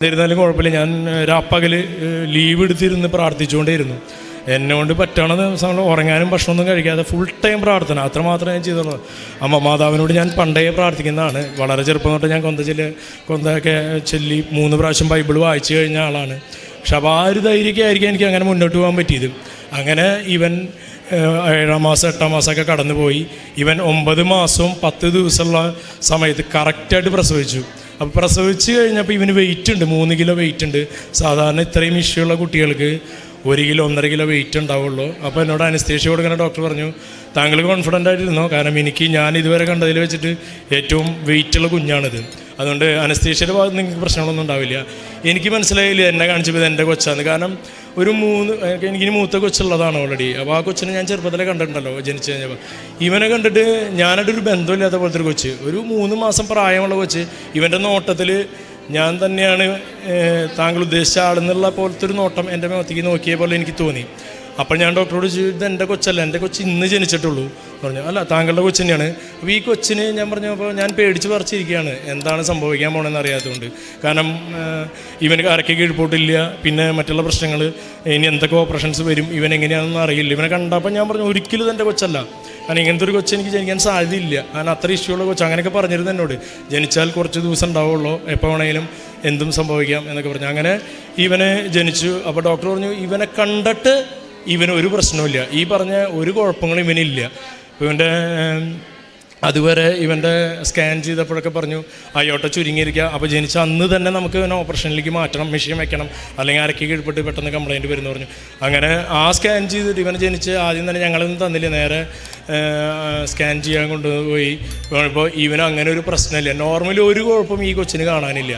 എന്നിരുന്നാലും കുഴപ്പമില്ല. ഞാൻ രാപ്പകൽ ലീവ് എടുത്തിരുന്ന് പ്രാർത്ഥിച്ചുകൊണ്ടേയിരുന്നു. എന്നെ കൊണ്ട് പറ്റണ ദിവസങ്ങൾ ഉറങ്ങാനും ഭക്ഷണമൊന്നും കഴിക്കാതെ ഫുൾ ടൈം പ്രാർത്ഥന അത്രമാത്രം ഞാൻ ചെയ്തുള്ളൂ. മാതാവിനോട് ഞാൻ പണ്ടേ പ്രാർത്ഥിക്കുന്നതാണ്. വളരെ ചെറുപ്പം തൊട്ട് ഞാൻ കൊന്തയൊക്കെ ചൊല്ലി 3 പ്രാവശ്യം ബൈബിൾ വായിച്ചു കഴിഞ്ഞ ആളാണ്. പക്ഷെ അപ്പോൾ ആ ഒരു ധൈര്യമൊക്കെ ആയിരിക്കും എനിക്ക് അങ്ങനെ മുന്നോട്ട് പോകാൻ പറ്റിയത്. അങ്ങനെ ഇവൻ 7-ാം മാസം 8-ാം മാസമൊക്കെ കടന്നു പോയി. ഇവൻ 9 മാസവും 10 ദിവസമുള്ള സമയത്ത് കറക്റ്റായിട്ട് പ്രസവിച്ചു. അപ്പോൾ പ്രസവിച്ച് കഴിഞ്ഞപ്പോൾ ഇവന് വെയിറ്റ് ഉണ്ട്, 3 കിലോ വെയിറ്റ് ഉണ്ട്. സാധാരണ ഇത്രയും ഇഷ്യൂള്ള കുട്ടികൾക്ക് 1 കിലോ 1.5 കിലോ വെയിറ്റ് ഉണ്ടാവുള്ളൂ. അപ്പോൾ എന്നോട് അനസ്തേഷ്യ കൊടുക്കുന്ന ഡോക്ടർ പറഞ്ഞു, താങ്കൾ കോൺഫിഡൻ്റ് ആയിട്ടിരുന്നോ, കാരണം ഞാൻ ഇതുവരെ കണ്ടതിൽ വെച്ചിട്ട് ഏറ്റവും വെയിറ്റുള്ള കുഞ്ഞാണിത്, അതുകൊണ്ട് അനസ്തേഷ്യയുടെ ഭാഗത്ത് നിങ്ങൾക്ക് പ്രശ്നങ്ങളൊന്നും ഉണ്ടാവില്ല. എനിക്ക് മനസ്സിലായില്ല എന്നെ കാണിച്ചപ്പോൾ ഇത് എൻ്റെ കൊച്ചാണ്. കാരണം എനിക്കിനി മൂത്ത കൊച്ചുള്ളതാണ് ഓൾറെഡി. അപ്പോൾ ആ കൊച്ചിനെ ഞാൻ ചെറുപ്പത്തിലെ കണ്ടിട്ടുണ്ടല്ലോ, ജനിച്ചു കഴിഞ്ഞപ്പോൾ. ഇവനെ കണ്ടിട്ട് ഞാനായിട്ടൊരു ബന്ധമില്ലാത്ത പോലത്തെ ഒരു കൊച്ച്, ഒരു 3 മാസം പ്രായമുള്ള കൊച്ച്. ഇവൻ്റെ നോട്ടത്തിൽ ഞാൻ തന്നെയാണ് താങ്കൾ ഉദ്ദേശിച്ച ആളെന്നുള്ള പോലത്തെ ഒരു നോട്ടം എൻ്റെ മുഖത്തേക്ക് നോക്കിയ പോലെ എനിക്ക് തോന്നി. അപ്പോൾ ഞാൻ ഡോക്ടറോട് ചോദിച്ചു, ഇത് എൻ്റെ കൊച്ചല്ല, എൻ്റെ കൊച്ച് ഇന്ന് ജനിച്ചിട്ടുള്ളൂ പറഞ്ഞു. അല്ല, താങ്കളുടെ കൊച്ച് തന്നെയാണ്. അപ്പോൾ ഈ കൊച്ചിന് ഞാൻ പറഞ്ഞപ്പോൾ ഞാൻ പേടിച്ച് പറിച്ചിരിക്കുകയാണ്, എന്താണ് സംഭവിക്കാൻ പോകണമെന്ന് അറിയാത്തതുകൊണ്ട്. കാരണം ഇവന് അരയ്ക്ക് കീഴ്പോട്ടില്ല, പിന്നെ മറ്റുള്ള പ്രശ്നങ്ങൾ, ഇനി എന്തൊക്കെ ഓപ്പറേഷൻസ് വരും, ഇവൻ എങ്ങനെയാണെന്ന് അറിയില്ല. ഇവനെ കണ്ടപ്പോൾ ഞാൻ പറഞ്ഞു, ഒരിക്കലും ഇതെൻ്റെ കൊച്ചല്ല, കാരണം ഇങ്ങനത്തെ ഒരു കൊച്ച് എനിക്ക് ജനിക്കാൻ സാധ്യതയില്ല, കാരണം അത്ര ഇഷ്യൂള്ള കൊച്ച്. അങ്ങനെയൊക്കെ പറഞ്ഞിരുന്നു എന്നോട്. ജനിച്ചാൽ കുറച്ച് ദിവസം ഉണ്ടാവുള്ളൂ, എപ്പോൾ വേണമെങ്കിലും എന്തും സംഭവിക്കാം എന്നൊക്കെ പറഞ്ഞു. അങ്ങനെ ഇവനെ ജനിച്ചു. അപ്പോൾ ഡോക്ടർ പറഞ്ഞു, ഇവനെ കണ്ടിട്ട് ഇവന് ഒരു പ്രശ്നമില്ല, ഈ പറഞ്ഞ ഒരു കുഴപ്പങ്ങളും ഇവനില്ല. ഇവൻ്റെ അതുവരെ ഇവൻ്റെ സ്കാൻ ചെയ്തപ്പോഴൊക്കെ പറഞ്ഞു അയോട്ട ചുരുങ്ങിയിരിക്കുക, അപ്പോൾ ജനിച്ച അന്ന് തന്നെ നമുക്ക് ഇവനെ ഓപ്പറേഷനിലേക്ക് മാറ്റണം, മെഷീൻ വെക്കണം, അല്ലെങ്കിൽ അരക്കി കീഴ്പ്പെട്ട് പെട്ടെന്ന് കംപ്ലയിൻറ്റ് വരുമെന്ന് പറഞ്ഞു. അങ്ങനെ ആ സ്കാൻ ചെയ്തിട്ട് ഇവനെ ജനിച്ച് ആദ്യം തന്നെ ഞങ്ങളൊന്നും തന്നില്ല, നേരെ സ്കാൻ ചെയ്യാൻ കൊണ്ടുപോയി. ഇപ്പോൾ ഇവന് അങ്ങനെ ഒരു പ്രശ്നമില്ല, നോർമലി ഒരു കുഴപ്പം ഈ കൊച്ചിന് കാണാനില്ല.